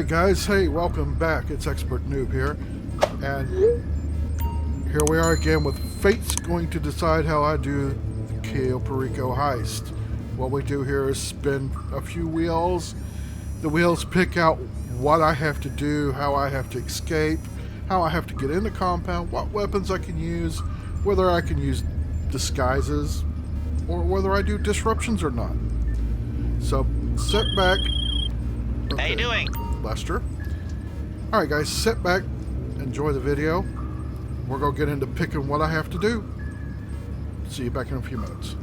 guys, hey, welcome back. It's XpertNoob here, and here we are again with Fate's going to decide how I do the Cayo Perico Heist. What we do here is spin a few wheels. The wheels pick out what I have to do, how I have to escape, how I have to get in the compound, what weapons I can use, whether I can use disguises, or whether I do disruptions or not. So, sit back. Okay. How you doing? Lester. Alright guys, sit back, enjoy the video. We're going to get into picking what I have to do. See you back in a few minutes.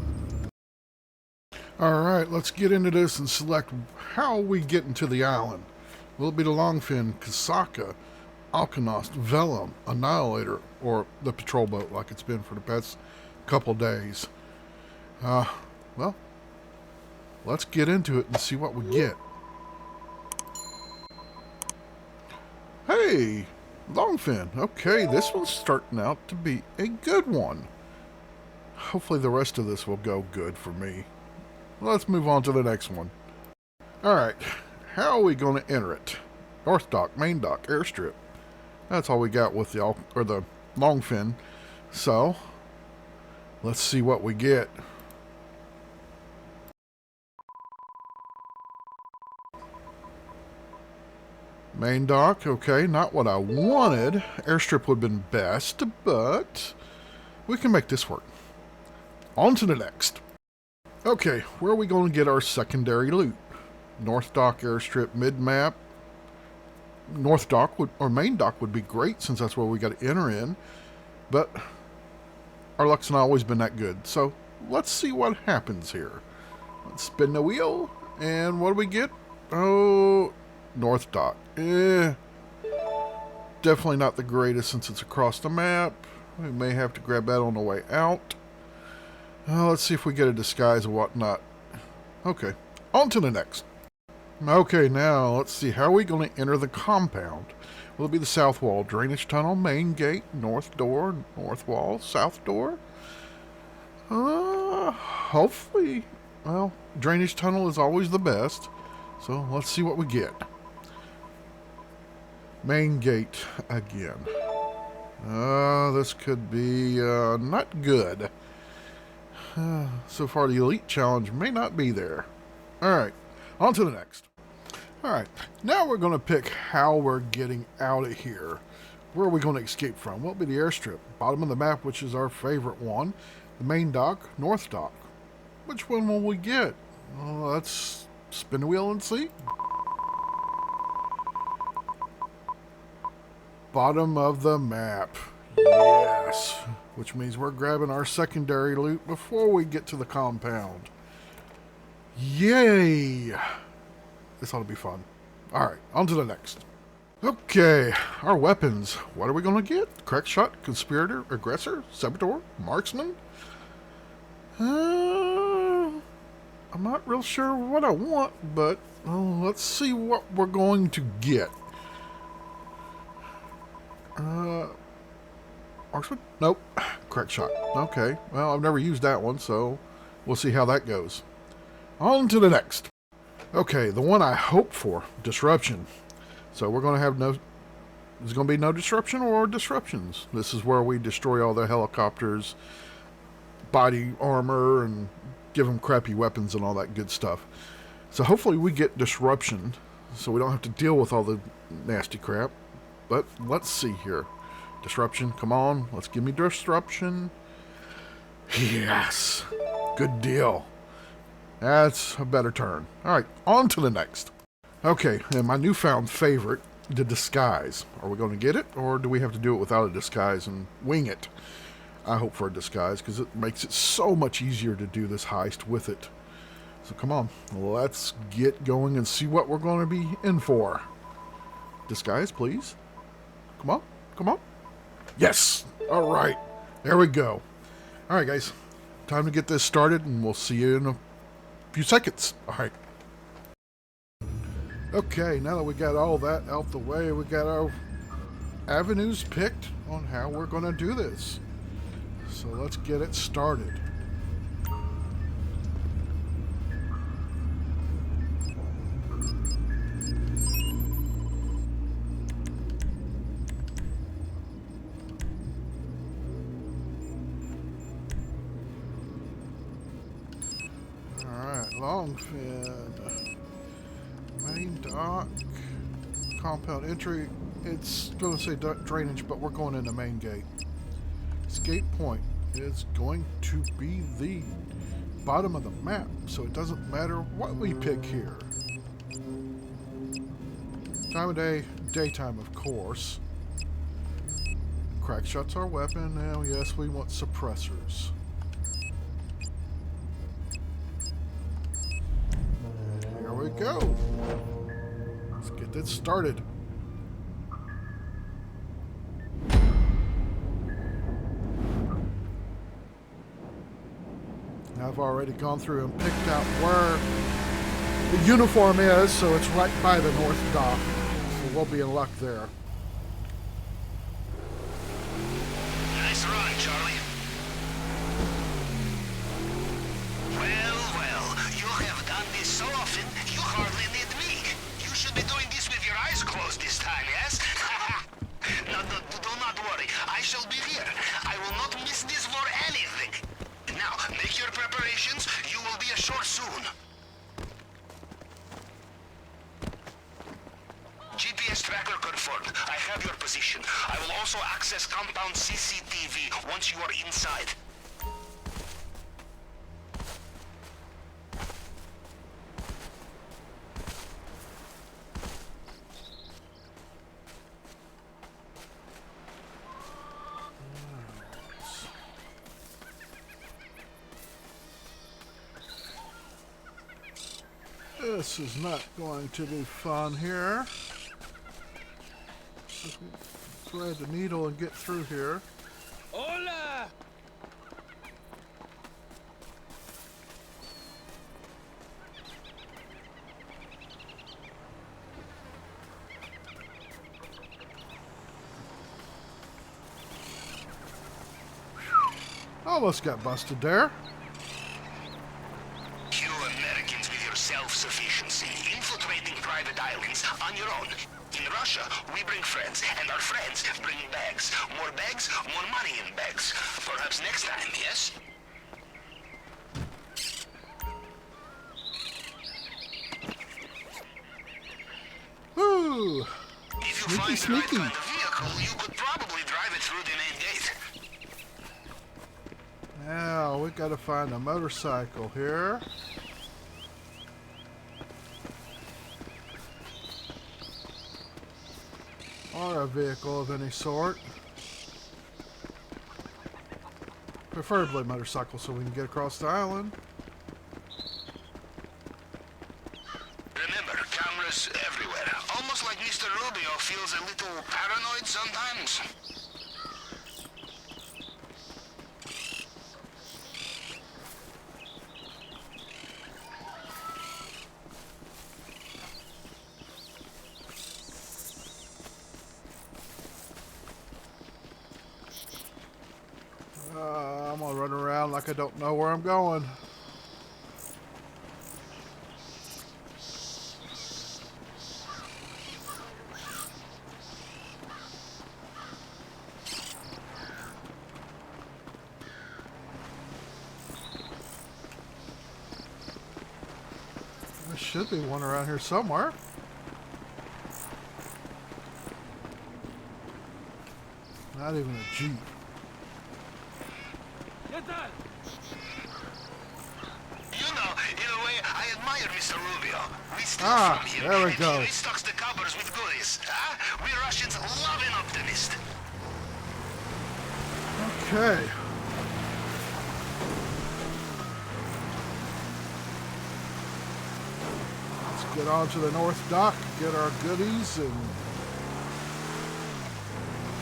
Alright, let's get into this and select how we get into the island. Will it be the Longfin, Kasaka, Alkanost, Vellum, Annihilator, or the patrol boat like it's been for the past couple days? Well, let's get into it and see what we get. Hey, Longfin. Okay, this one's starting out to be a good one. Hopefully the rest of this will go good for me. Let's move on to the next one. Alright, how are we going to enter it? North Dock, Main Dock, Airstrip. That's all we got with the Longfin. So, let's see what we get. Main dock, okay, not what I wanted. Airstrip would have been best, but we can make this work. On to the next. Okay, where are we going to get our secondary loot? North Dock, Airstrip, mid-map. North Dock or Main Dock would be great since that's where we got to enter in. But our luck's not always been that good. So let's see what happens here. Let's spin the wheel. And what do we get? Oh, North Dock. Definitely not the greatest since it's across the map. We may have to grab that on the way out. Let's see if we get a disguise or whatnot. Okay, on to the next. Okay, now let's see. How are we going to enter the compound? Will it be the south wall, drainage tunnel, main gate, north door, north wall, south door? Hopefully. Well, drainage tunnel is always the best. So let's see what we get. Main gate again. This could be not good. So far the elite challenge may not be there. Alright, on to the next. Alright, now we're going to pick how we're getting out of here. Where are we going to escape from? Will it be the airstrip? Bottom of the map, which is our favorite one. The main dock, North Dock. Which one will we get? Let's spin the wheel and see. Bottom of the map. Yes. Which means we're grabbing our secondary loot before we get to the compound. Yay! This ought to be fun. Alright, on to the next. Okay, our weapons. What are we going to get? Crack shot, conspirator, aggressor, saboteur, marksman? I'm not real sure what I want, but let's see what we're going to get. Marksman? Nope. Crack shot. Okay. Well, I've never used that one, so we'll see how that goes. On to the next. Okay, the one I hope for, disruption. So we're going to have there's going to be no disruption or disruptions. This is where we destroy all the helicopters, body armor, and give them crappy weapons and all that good stuff. So hopefully we get disruption, so we don't have to deal with all the nasty crap. But let's see here. Disruption, come on. Let's give me disruption. Yes. Good deal. That's a better turn. Alright, on to the next. Okay, and my newfound favorite, the disguise. Are we going to get it, or do we have to do it without a disguise and wing it? I hope for a disguise, because it makes it so much easier to do this heist with it. So come on, let's get going and see what we're going to be in for. Disguise, please. Come on, come on. Yes! Alright, there we go. Alright guys, time to get this started, and we'll see you in a few seconds. Alright. Okay, now that we got all that out the way, we got our avenues picked on how we're going to do this. So let's get it started. Longfin. Main dock. Compound entry. It's going to say drainage, but we're going in the main gate. Escape point is going to be the bottom of the map, so it doesn't matter what we pick here. Time of day, daytime, of course. Crack shot's our weapon. Now, yes, we want suppressors. Here we go. Let's get this started. I've already gone through and picked out where the uniform is, so it's right by the north dock. So we'll be in luck there. Nice run, Charlie. Well, you have done this so often, you hardly need me. You should be doing this with your eyes closed this time, yes? No, do not worry. I shall be here. I will not miss this for anything. Now, make your preparations. You will be ashore soon. GPS tracker confirmed. I have your position. I will also access compound CCTV once you are inside. This is not going to be fun here. Thread the needle and get through here. Hola! Almost got busted there. You Americans with your self-sufficiency, infiltrating private islands on your own. In Russia, we bring friends, and our friends bring bags. More bags, more money in bags. Perhaps next time, yes? Woo! If you find the right kind of vehicle, you could probably drive it through the main gate. Now we got to find a motorcycle here. Or a vehicle of any sort. Preferably a motorcycle so we can get across the island. Remember, cameras everywhere. Almost like Mr. Rubio feels a little paranoid sometimes. I'm gonna run around like I don't know where I'm going. There should be one around here somewhere. Not even a Jeep. You know, in a way, I admire Mr. Rubio. We steal from him, there we and go. he restocks the cupboards with goodies. Huh? We Russians love an optimist. Okay. Let's get on to the north dock, get our goodies, and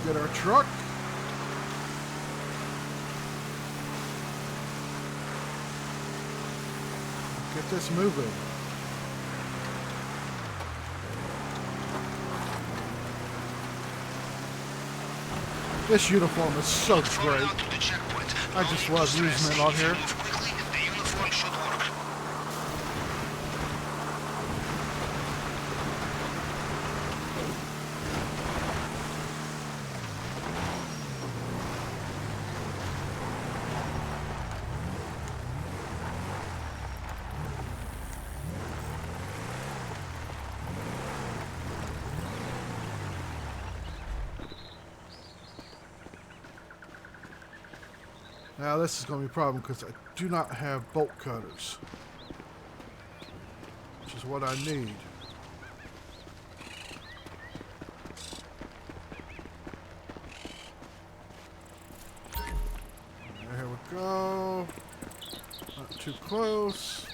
get our truck. Get this moving. This uniform is so great. I just love using it on here. Now this is going to be a problem because I do not have bolt cutters, which is what I need. There we go. Not too close.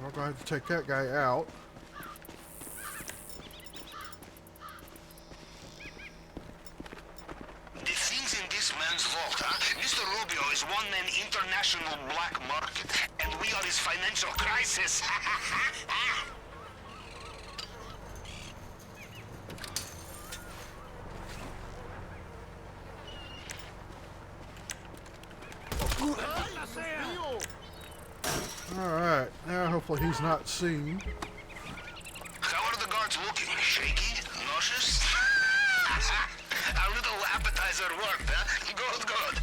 We're going to have to take that guy out. The things in this man's vault, huh? Mr. Rubio is one-man international black market, and we are his financial crisis. Alright, now hopefully he's not seen. How are the guards looking? Shaky? Nauseous? A little appetizer worked, huh? Good, good.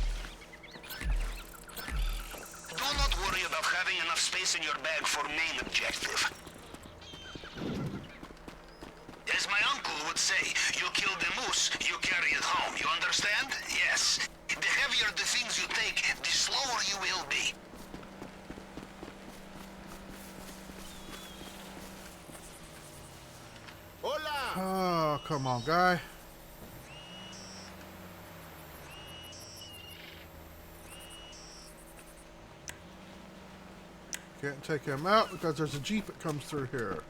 Do not worry about having enough space in your bag for main objective. As my uncle would say, you kill the moose, you carry it home. You understand? Yes. The heavier the things you take, the slower you will be. Oh, come on, guy. Can't take him out because there's a jeep that comes through here.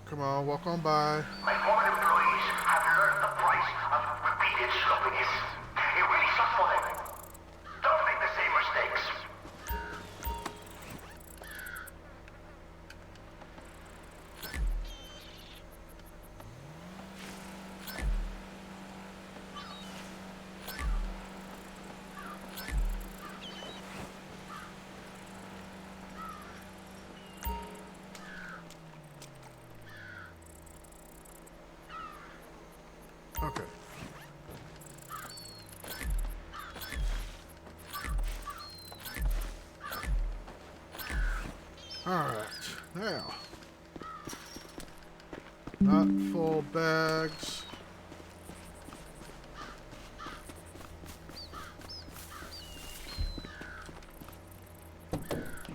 Come on, walk on by. My former employees have learned the price of repeated sloppiness. It really sucks for them. Don't make the same mistakes. Okay. Alright, now. Not full bags.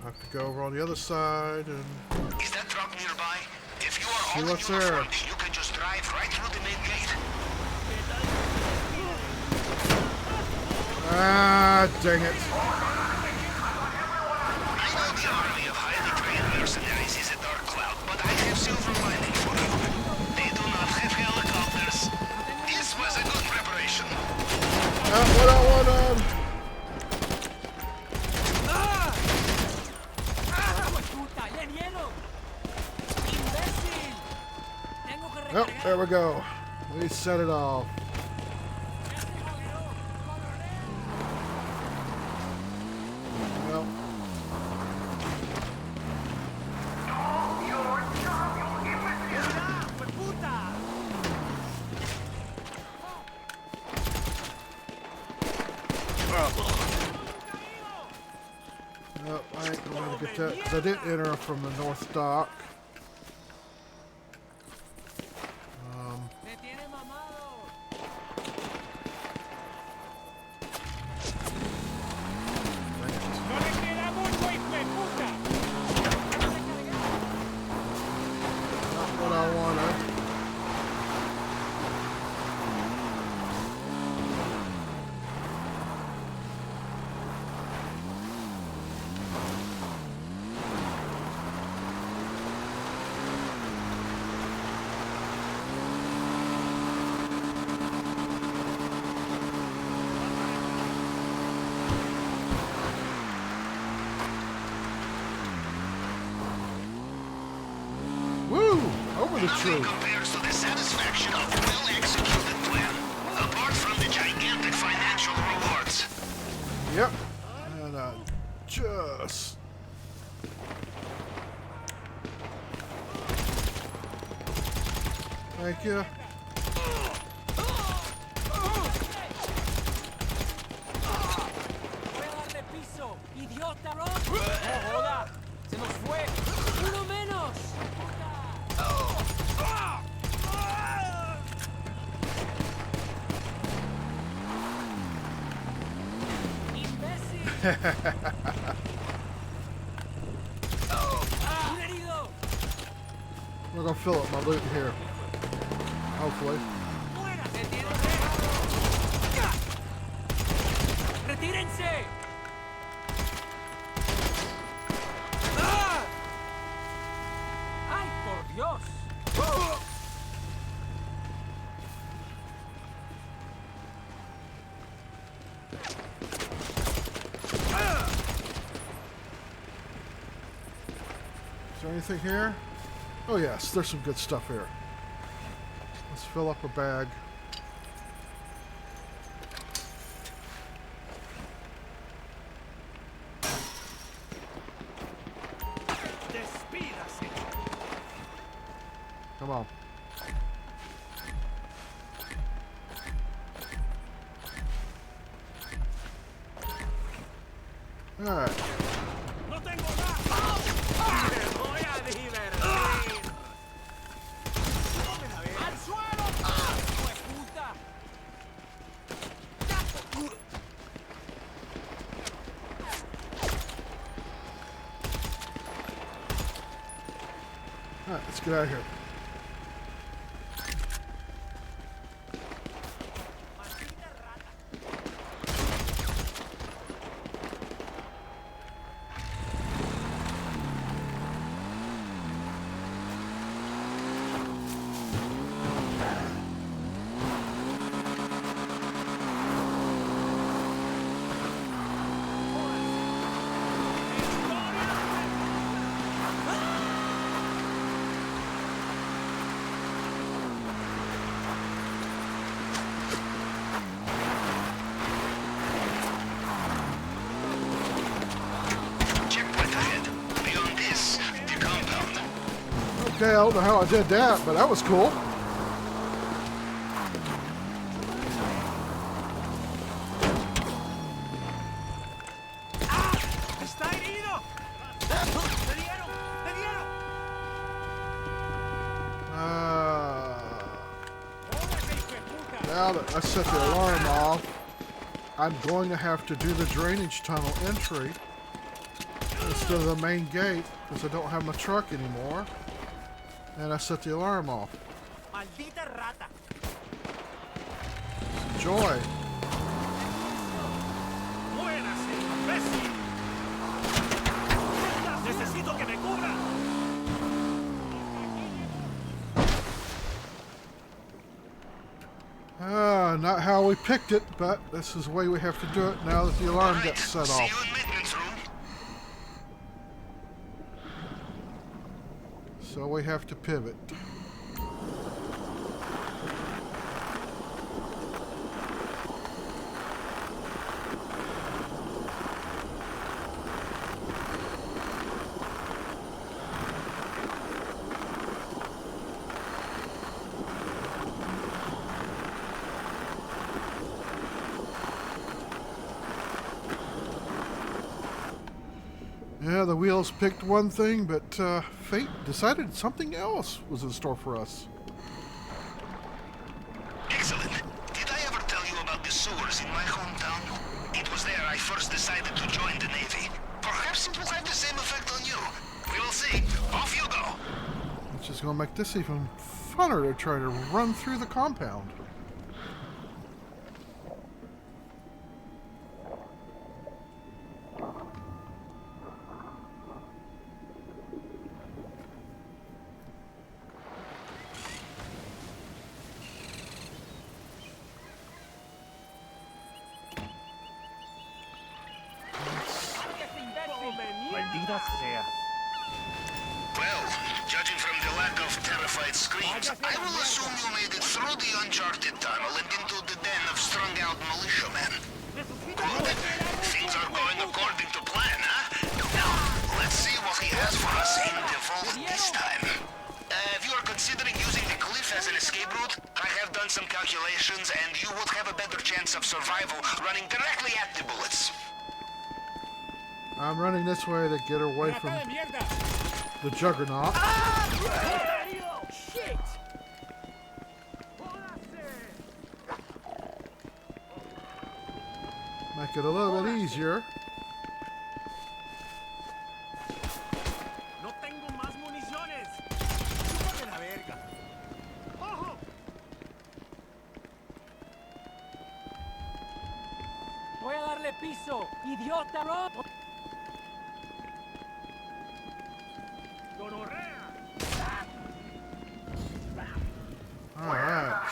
Have to go over on the other side and Is that truck nearby? If you are see all in what's uniform, there. you can just drive right through the main gate. Ah, dang it. I know the army of highly trained mercenaries is a dark cloud, but I have silver lining for you. They do not have helicopters. This was a good preparation. What I wanted. Oh, there we go. We set it off. Well, no, I ain't going to get that because I didn't enter from the north dock. Not what I wanted. Woo! Over the Nothing truth. compares to the satisfaction of a well-executed plan. Apart from the gigantic Yep. And just... Thank you. ¡Idiota! ¡No joda! ¡Se nos fue! ¡Uno menos! ¡Imbécil! ¡Un herido! We're gonna fill up my loot here. Hopefully. ¡Retírense! ¡Ay, por Dios! Is there anything here? Oh yes, there's some good stuff here. Let's fill up a bag. Come on. Alright. ¡No tengo nada! ¡Me voy a divertir! ¡Al suelo! ¡Hijo de puta! Alright, let's get out of here. Okay, I don't know how I did that, but that was cool. ¡Está herido! ¡Le dieron! ¡Le dieron! Now that I set the alarm off, I'm going to have to do the drainage tunnel entry instead of the main gate because I don't have my truck anymore. And I set the alarm off. ¡Maldita rata! Enjoy. ¡Muérase, imbécil! ¡Necesito que me cubra! Not how we picked it, but this is the way we have to do it now that the alarm gets set See off. you in maintenance room. So we have to pivot. Yeah, the wheels picked one thing, but Fate decided something else was in store for us. Excellent. Did I ever tell you about the sewers in my hometown? It was there I first decided to join the Navy. Perhaps it will have the same effect on you. We will see. Off you go. Which is going to make this even funner to try to run through the compound. ¡Maldita sea! Well, judging from the lack of terrified screams, I will assume you made it through the uncharted tunnel and into the den of strung-out militiamen. Good. Things survival running directly at the bullets. I'm running this way to get away from the juggernaut. Shit! Make it a little bit easier. No tengo más municiones. Chúpate la verga. ¡Ojo! Voy a darle piso, idiota, bro. Alright.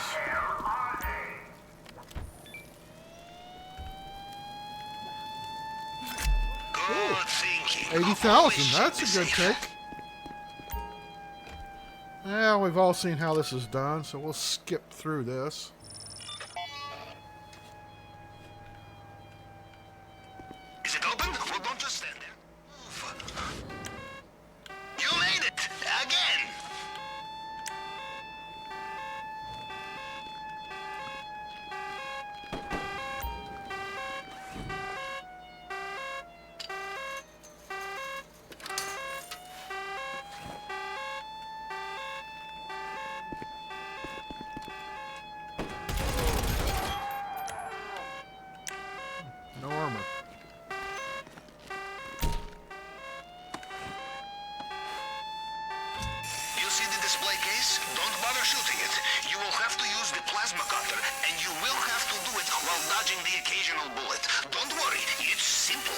Good thinking. 80,000, that's a good take. Yeah, we've all seen how this is done, so we'll skip through this. Is it open? Well, don't just stand there. Move. You made it! Again! No armor. You see the display case? Don't bother shooting it. You will have to use the plasma cutter, and you will have to do it while dodging the occasional bullet. Don't worry, it's simple.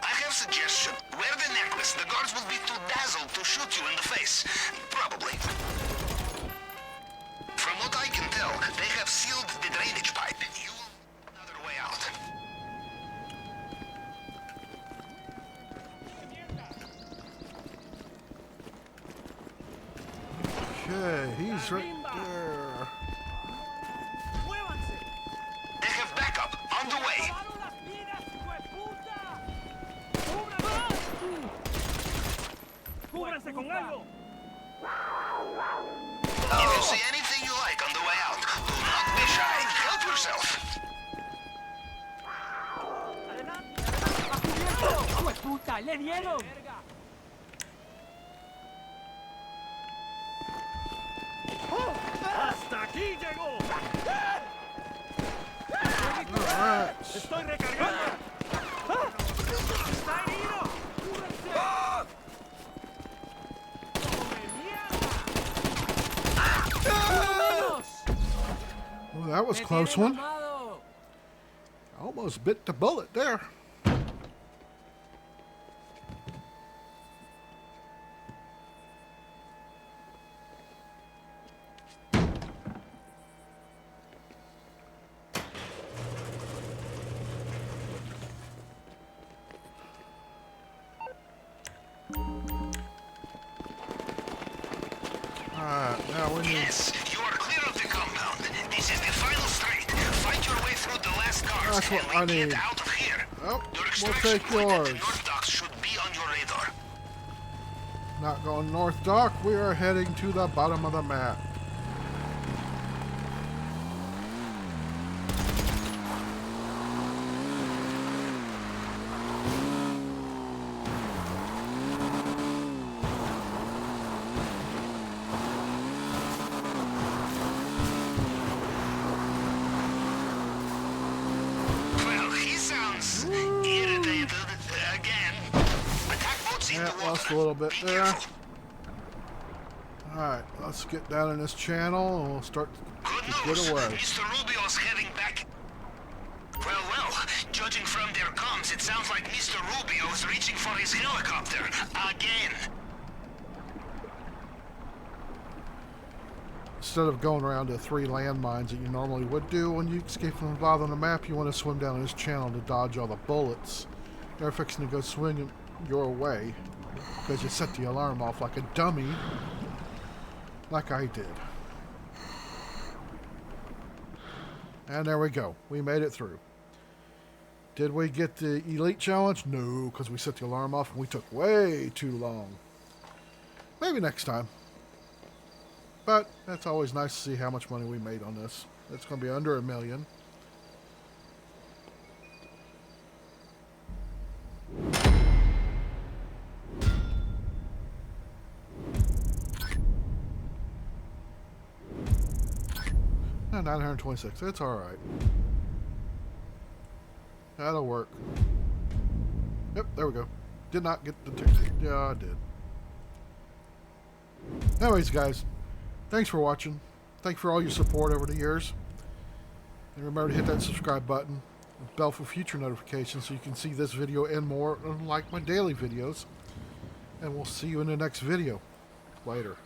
I have a suggestion. Wear the necklace. The guards will be too dazzled to shoot you in the face. Probably. From what I can tell, they have sealed the drainage pipe. You will find another way out. Okay, he's right there. ¡Muévanse! They have backup on the way. ¡Acabaron las minas, hijueputa! ¡Cúbranse! ¡Cúbranse con algo! If you see anything you like on the way out, do not be shy. Help yourself. ¡Adelante! ¡A cubierto! ¡Hijueputa! ¡Le dieron! ¡Hasta aquí llegó! Alright. ¡Estoy recargando! ¡Está herido! ¡Cúbranse! ¡Come mierda! Well, that was a close one. Almost bit the bullet there. Alright, now we need... Yes, you are clear of the compound. This is the final straight. Fight your way through the last guards That's what and I we need. get out of here. Oh, Your we'll extraction take point at the yours. North Docks should be on your radar. Not going North Dock, we are heading to the bottom of the map. Well, he sounds irritated again. Attack boats in Yeah, the water. lost a little bit Be there. careful. Alright, let's get down in this channel and we'll start Good to news. get away. Mr. Rubio's heading back. Well, judging from their comms, it sounds like Mr. Rubio is reaching for his helicopter. Again. Instead of going around to 3 landmines that you normally would do when you escape from the bottom of the map, you want to swim down this channel to dodge all the bullets. They're fixing to go swinging your way because you set the alarm off like a dummy, like I did. And there we go. We made it through. Did we get the Elite Challenge? No, because we set the alarm off and we took way too long. Maybe next time. But it's always nice to see how much money we made on this. It's going to be under $1 million. No, 926. It's alright. That'll work. Yep, there we go. Did not get the ticket. Yeah, I did. Anyways, guys, thanks for watching. Thanks for all your support over the years. And remember to hit that subscribe button and bell for future notifications so you can see this video and more, unlike my daily videos. And we'll see you in the next video. Later.